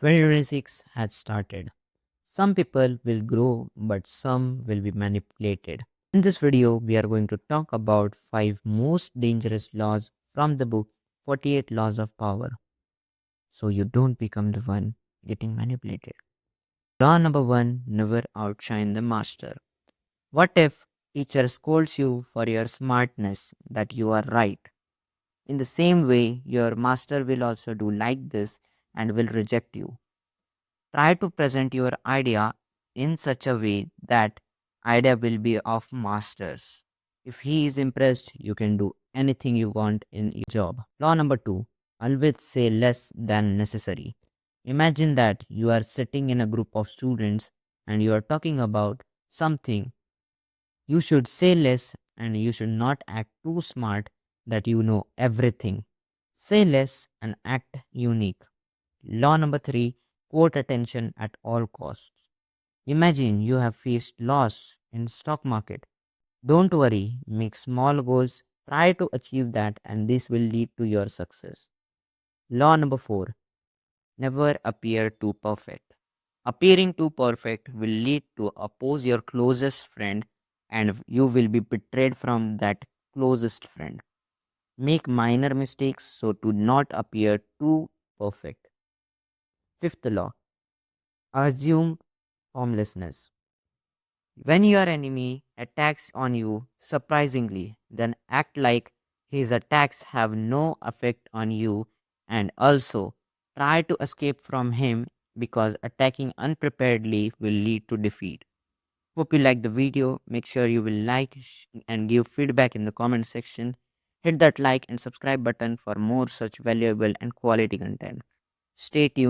2026 has started. Some people will grow, but some will be manipulated. In this video, we are going to talk about 5 most dangerous laws from the book 48 Laws of Power so you don't become the one getting manipulated. Law number 1, never outshine the master. What if teacher scolds you for your smartness that you are right? In the same way, your master will also do like this and will reject you. Try to present your idea in such a way that idea will be of masters. If he is impressed, you can do anything you want in your job. Law number 2, always say less than necessary. Imagine that you are sitting in a group of students and you are talking about something. You should say less and you should not act too smart that you know everything. Say less and act unique. Law number 3, quote attention at all costs. Imagine you have faced loss in stock market. Don't worry, make small goals, try to achieve that and this will lead to your success. Law number 4, never appear too perfect. Appearing too perfect will lead to oppose your closest friend and you will be betrayed from that closest friend. Make minor mistakes so to not appear too perfect. Fifth law, assume formlessness. When your enemy attacks on you surprisingly, then act like his attacks have no effect on you and also try to escape from him because attacking unpreparedly will lead to defeat. Hope you like the video. Make sure you will like and give feedback in the comment section. Hit that like and subscribe button for more such valuable and quality content. Stay tuned.